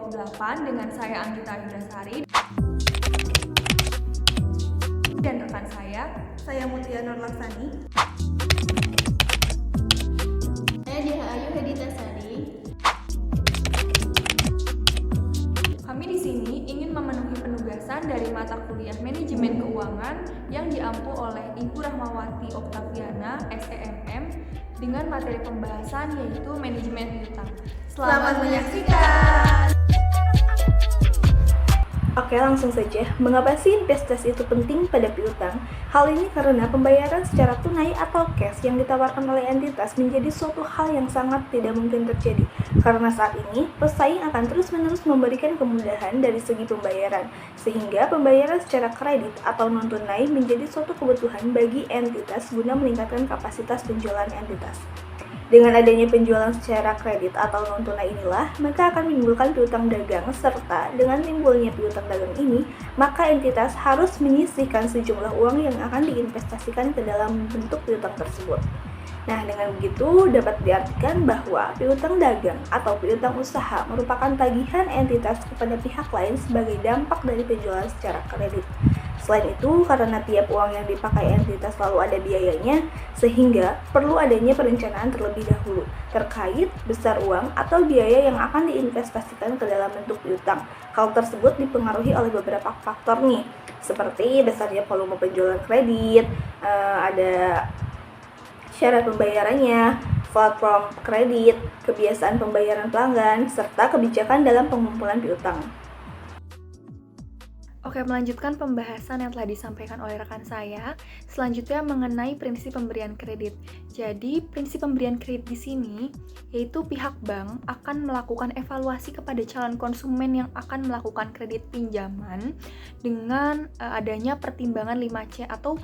kelompok 8 dengan saya Anggita Indrasari dan rekan saya Mutia Nur Laksani. Saya Deha Ayu Heditasari. Kami di sini ingin memenuhi penugasan dari mata kuliah Manajemen Keuangan yang diampu oleh Ibu Rahmawati Oktaviana, SEMM, dengan materi pembahasan yaitu Manajemen Piutang. Selamat menyaksikan! Oke, langsung saja. Mengapa sih investasi itu penting pada piutang? Hal ini karena pembayaran secara tunai atau cash yang ditawarkan oleh entitas menjadi suatu hal yang sangat tidak mungkin terjadi. Karena saat ini, pesaing akan terus-menerus memberikan kemudahan dari segi pembayaran, sehingga pembayaran secara kredit atau non-tunai menjadi suatu kebutuhan bagi entitas guna meningkatkan kapasitas penjualan entitas. Dengan adanya penjualan secara kredit atau non-tunai inilah, maka akan menimbulkan piutang dagang, serta dengan timbulnya piutang dagang ini, maka entitas harus menyisihkan sejumlah uang yang akan diinvestasikan ke dalam bentuk piutang tersebut. Nah, dengan begitu dapat diartikan bahwa piutang dagang atau piutang usaha merupakan tagihan entitas kepada pihak lain sebagai dampak dari penjualan secara kredit. Selain itu, karena tiap uang yang dipakai entitas selalu ada biayanya, sehingga perlu adanya perencanaan terlebih dahulu terkait besar uang atau biaya yang akan diinvestasikan ke dalam bentuk piutang. Hal tersebut dipengaruhi oleh beberapa faktor nih, seperti besarnya volume penjualan kredit, ada syarat pembayarannya, platform kredit, kebiasaan pembayaran pelanggan, serta kebijakan dalam pengumpulan piutang. Oke, melanjutkan pembahasan yang telah disampaikan oleh rekan saya. Selanjutnya mengenai prinsip pemberian kredit. Jadi, prinsip pemberian kredit di sini yaitu pihak bank akan melakukan evaluasi kepada calon konsumen yang akan melakukan kredit pinjaman dengan adanya pertimbangan 5C atau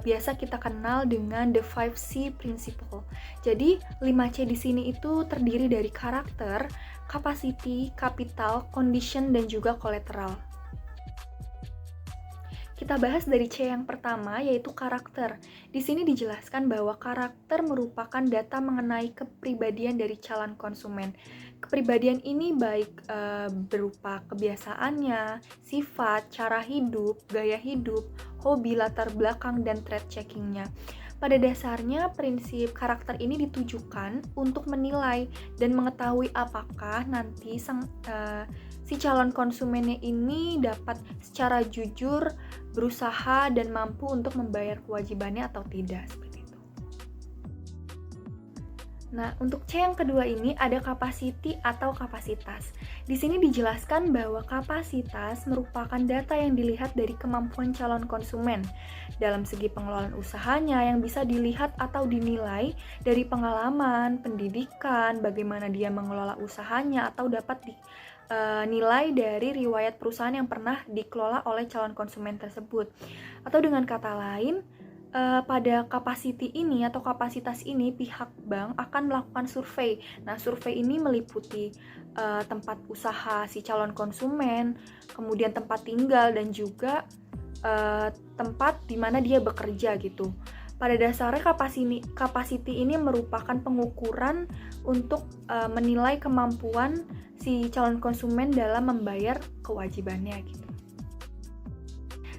biasa kita kenal dengan the 5C principle. Jadi, 5C di sini itu terdiri dari karakter, capacity, capital, condition, dan juga collateral. Kita bahas dari C yang pertama, yaitu karakter. Di sini dijelaskan bahwa karakter merupakan data mengenai kepribadian dari calon konsumen. Kepribadian ini baik berupa kebiasaannya, sifat, cara hidup, gaya hidup, hobi, latar belakang, dan trade checkingnya. Pada dasarnya, prinsip karakter ini ditujukan untuk menilai dan mengetahui apakah nanti si calon konsumennya ini dapat secara jujur berusaha dan mampu untuk membayar kewajibannya atau tidak, seperti itu. Nah, untuk C yang kedua ini ada capacity atau kapasitas. Di sini dijelaskan bahwa kapasitas merupakan data yang dilihat dari kemampuan calon konsumen dalam segi pengelolaan usahanya yang bisa dilihat atau dinilai dari pengalaman, pendidikan, bagaimana dia mengelola usahanya, atau dapat nilai dari riwayat perusahaan yang pernah dikelola oleh calon konsumen tersebut. Atau dengan kata lain, pada capacity ini atau kapasitas ini pihak bank akan melakukan survei. Nah, survei ini meliputi tempat usaha si calon konsumen, kemudian tempat tinggal, dan juga tempat di mana dia bekerja gitu. Pada dasarnya capacity ini merupakan pengukuran untuk menilai kemampuan si calon konsumen dalam membayar kewajibannya gitu.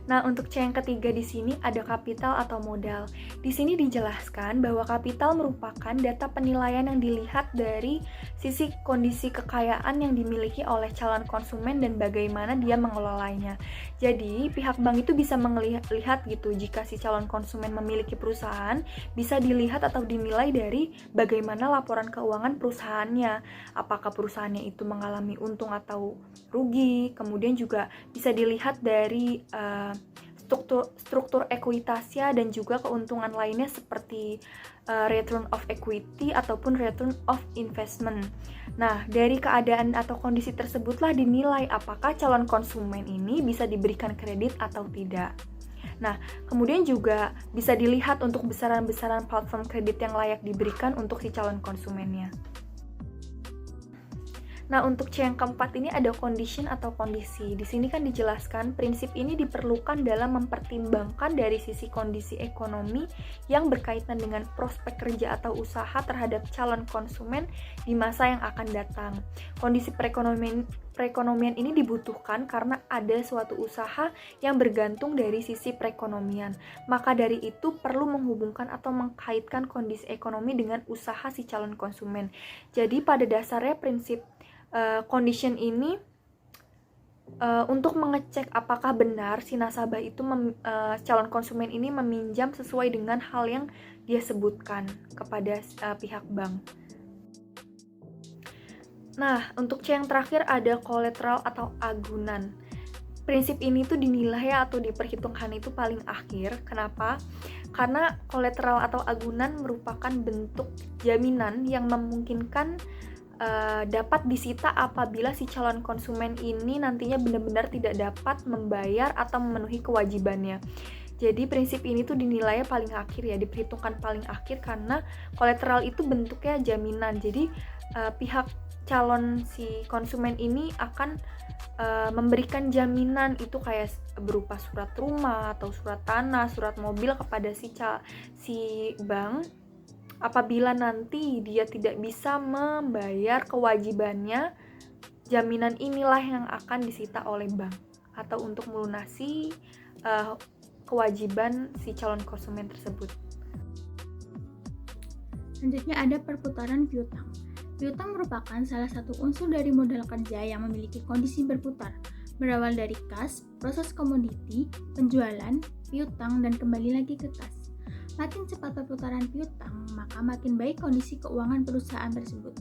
Nah, untuk C yang ketiga di sini ada kapital atau modal. Di sini dijelaskan bahwa kapital merupakan data penilaian yang dilihat dari sisi kondisi kekayaan yang dimiliki oleh calon konsumen dan bagaimana dia mengelolanya. Jadi, pihak bank itu bisa melihat gitu, jika si calon konsumen memiliki perusahaan, bisa dilihat atau dinilai dari bagaimana laporan keuangan perusahaannya. Apakah perusahaannya itu mengalami untung atau rugi, kemudian juga bisa dilihat dari struktur ekuitasnya dan juga keuntungan lainnya seperti return of equity ataupun return of investment. Nah, dari keadaan atau kondisi tersebutlah dinilai apakah calon konsumen ini bisa diberikan kredit atau tidak. Nah, kemudian juga bisa dilihat untuk besaran-besaran platform kredit yang layak diberikan untuk si calon konsumennya. Nah, untuk C yang keempat ini ada condition atau kondisi. Di sini kan dijelaskan prinsip ini diperlukan dalam mempertimbangkan dari sisi kondisi ekonomi yang berkaitan dengan prospek kerja atau usaha terhadap calon konsumen di masa yang akan datang. Kondisi perekonomian ini dibutuhkan karena ada suatu usaha yang bergantung dari sisi perekonomian. Maka dari itu perlu menghubungkan atau mengkaitkan kondisi ekonomi dengan usaha si calon konsumen. Jadi pada dasarnya prinsip condition ini untuk mengecek apakah benar si nasabah itu calon konsumen ini meminjam sesuai dengan hal yang dia sebutkan kepada pihak bank. Nah, untuk C yang terakhir ada kolateral atau agunan. Prinsip ini tuh dinilai atau diperhitungkan itu paling akhir. Kenapa? Karena kolateral atau agunan merupakan bentuk jaminan yang memungkinkan dapat disita apabila si calon konsumen ini nantinya benar-benar tidak dapat membayar atau memenuhi kewajibannya. Jadi prinsip ini tuh dinilai paling akhir ya, diperhitungkan paling akhir karena kolateral itu bentuknya jaminan. Jadi pihak calon si konsumen ini akan memberikan jaminan itu kayak berupa surat rumah atau surat tanah, surat mobil kepada si bank. Apabila nanti dia tidak bisa membayar kewajibannya, jaminan inilah yang akan disita oleh bank atau untuk melunasi kewajiban si calon konsumen tersebut. Selanjutnya ada perputaran piutang. Piutang merupakan salah satu unsur dari modal kerja yang memiliki kondisi berputar, berawal dari kas, proses komoditi, penjualan, piutang, dan kembali lagi ke kas. Makin cepat perputaran piutang, maka makin baik kondisi keuangan perusahaan tersebut.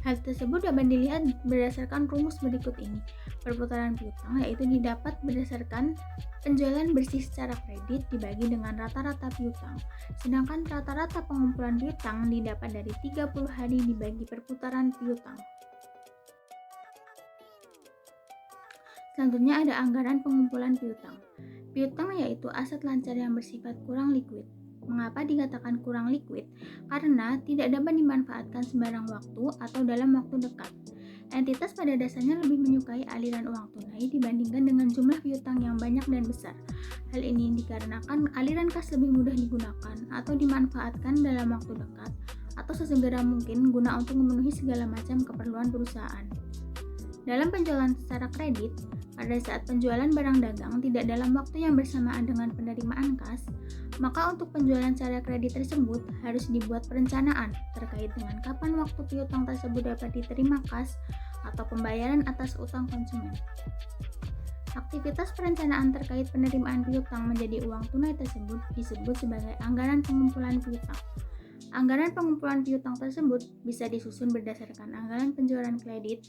Hal tersebut dapat dilihat berdasarkan rumus berikut ini. Perputaran piutang yaitu didapat berdasarkan penjualan bersih secara kredit dibagi dengan rata-rata piutang. Sedangkan rata-rata pengumpulan piutang didapat dari 30 hari dibagi perputaran piutang. Selanjutnya ada anggaran pengumpulan piutang. Piutang yaitu aset lancar yang bersifat kurang likuid. Mengapa dikatakan kurang liquid? Karena tidak dapat dimanfaatkan sembarang waktu atau dalam waktu dekat. Entitas pada dasarnya lebih menyukai aliran uang tunai dibandingkan dengan jumlah piutang yang banyak dan besar. Hal ini dikarenakan aliran kas lebih mudah digunakan atau dimanfaatkan dalam waktu dekat atau sesegera mungkin guna untuk memenuhi segala macam keperluan perusahaan. Dalam penjualan secara kredit, pada saat penjualan barang dagang tidak dalam waktu yang bersamaan dengan penerimaan kas, maka untuk penjualan secara kredit tersebut harus dibuat perencanaan terkait dengan kapan waktu piutang tersebut dapat diterima kas atau pembayaran atas utang konsumen. Aktivitas perencanaan terkait penerimaan piutang menjadi uang tunai tersebut disebut sebagai anggaran pengumpulan piutang. Anggaran pengumpulan piutang tersebut bisa disusun berdasarkan anggaran penjualan kredit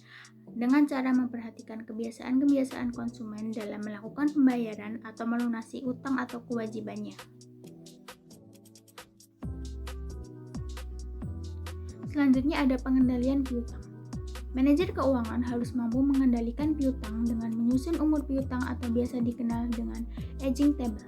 dengan cara memperhatikan kebiasaan-kebiasaan konsumen dalam melakukan pembayaran atau melunasi utang atau kewajibannya. Selanjutnya ada pengendalian piutang. Manajer keuangan harus mampu mengendalikan piutang dengan menyusun umur piutang atau biasa dikenal dengan aging table.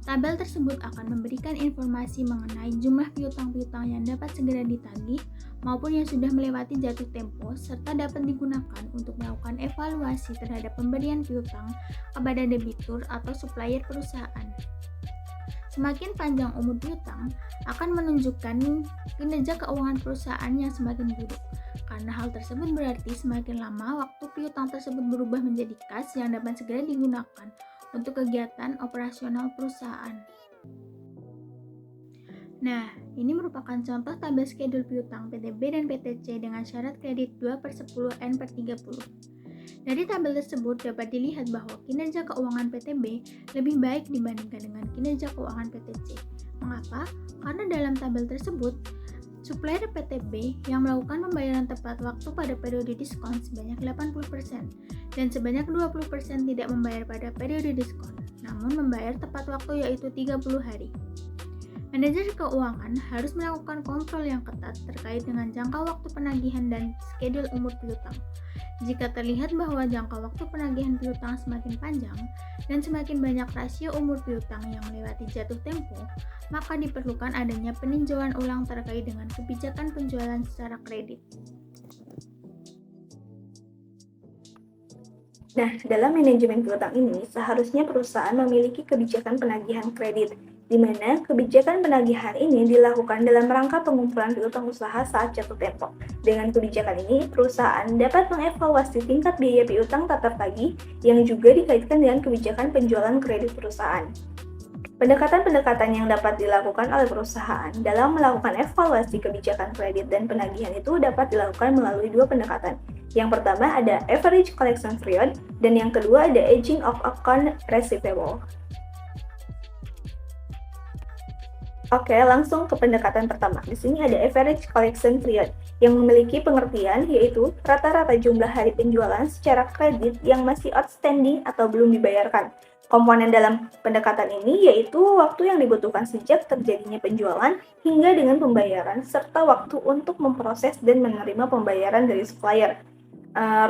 Tabel tersebut akan memberikan informasi mengenai jumlah piutang-piutang yang dapat segera ditagih maupun yang sudah melewati jatuh tempo serta dapat digunakan untuk melakukan evaluasi terhadap pemberian piutang kepada debitur atau supplier perusahaan. Semakin panjang umur piutang akan menunjukkan kinerja keuangan perusahaan yang semakin buruk. Karena hal tersebut berarti semakin lama waktu piutang tersebut berubah menjadi kas yang dapat segera digunakan untuk kegiatan operasional perusahaan. Nah, ini merupakan contoh tabel skedul piutang PTB dan PTC dengan syarat kredit 2/10N/30. Dari tabel tersebut dapat dilihat bahwa kinerja keuangan PTB lebih baik dibandingkan dengan kinerja keuangan PTC. Mengapa? Karena dalam tabel tersebut, supplier PTB yang melakukan pembayaran tepat waktu pada periode diskon sebanyak 80% dan sebanyak 20% tidak membayar pada periode diskon, namun membayar tepat waktu yaitu 30 hari. Manajer keuangan harus melakukan kontrol yang ketat terkait dengan jangka waktu penagihan dan skedul umur piutang. Jika terlihat bahwa jangka waktu penagihan piutang semakin panjang dan semakin banyak rasio umur piutang yang melewati jatuh tempo, maka diperlukan adanya peninjauan ulang terkait dengan kebijakan penjualan secara kredit. Nah, dalam manajemen piutang ini, seharusnya perusahaan memiliki kebijakan penagihan kredit, di mana kebijakan penagihan ini dilakukan dalam rangka pengumpulan piutang usaha saat jatuh tempo. Dengan kebijakan ini, perusahaan dapat mengevaluasi tingkat biaya piutang tak tertagih yang juga dikaitkan dengan kebijakan penjualan kredit perusahaan. Pendekatan-pendekatan yang dapat dilakukan oleh perusahaan dalam melakukan evaluasi kebijakan kredit dan penagihan itu dapat dilakukan melalui dua pendekatan. Yang pertama ada average collection period dan yang kedua ada aging of account receivable. Oke, langsung ke pendekatan pertama. Di sini ada average collection period yang memiliki pengertian yaitu rata-rata jumlah hari penjualan secara kredit yang masih outstanding atau belum dibayarkan. Komponen dalam pendekatan ini yaitu waktu yang dibutuhkan sejak terjadinya penjualan hingga dengan pembayaran serta waktu untuk memproses dan menerima pembayaran dari supplier.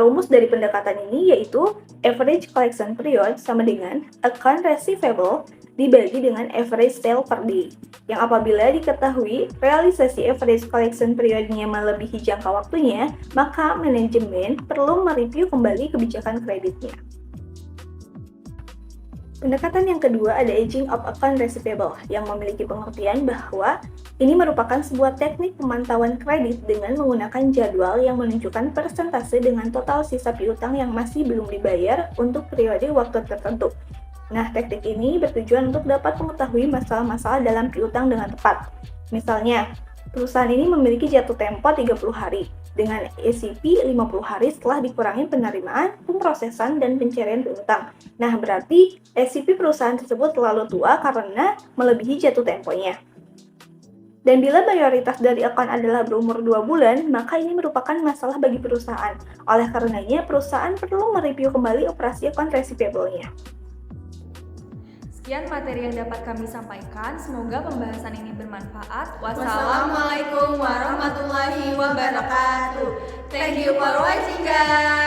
Rumus dari pendekatan ini yaitu average collection period sama dengan account receivable dibagi dengan average sale per day. Yang apabila diketahui realisasi average collection periodnya melebihi jangka waktunya, maka manajemen perlu mereview kembali kebijakan kreditnya. Pendekatan yang kedua ada aging of account receivable yang memiliki pengertian bahwa ini merupakan sebuah teknik pemantauan kredit dengan menggunakan jadwal yang menunjukkan persentase dengan total sisa piutang yang masih belum dibayar untuk periode waktu tertentu. Nah, teknik ini bertujuan untuk dapat mengetahui masalah-masalah dalam piutang dengan tepat. Misalnya, perusahaan ini memiliki jatuh tempo 30 hari dengan SCP 50 hari setelah dikurangi penerimaan, pemrosesan, dan pencairan piutang. Nah, berarti SCP perusahaan tersebut terlalu tua karena melebihi jatuh temponya. Dan bila mayoritas dari akun adalah berumur 2 bulan, maka ini merupakan masalah bagi perusahaan. Oleh karenanya, perusahaan perlu mereview kembali operasi akun receivable-nya. Sekian materi yang dapat kami sampaikan. Semoga pembahasan ini bermanfaat. Wassalamualaikum warahmatullahi wabarakatuh. Thank you for watching, guys.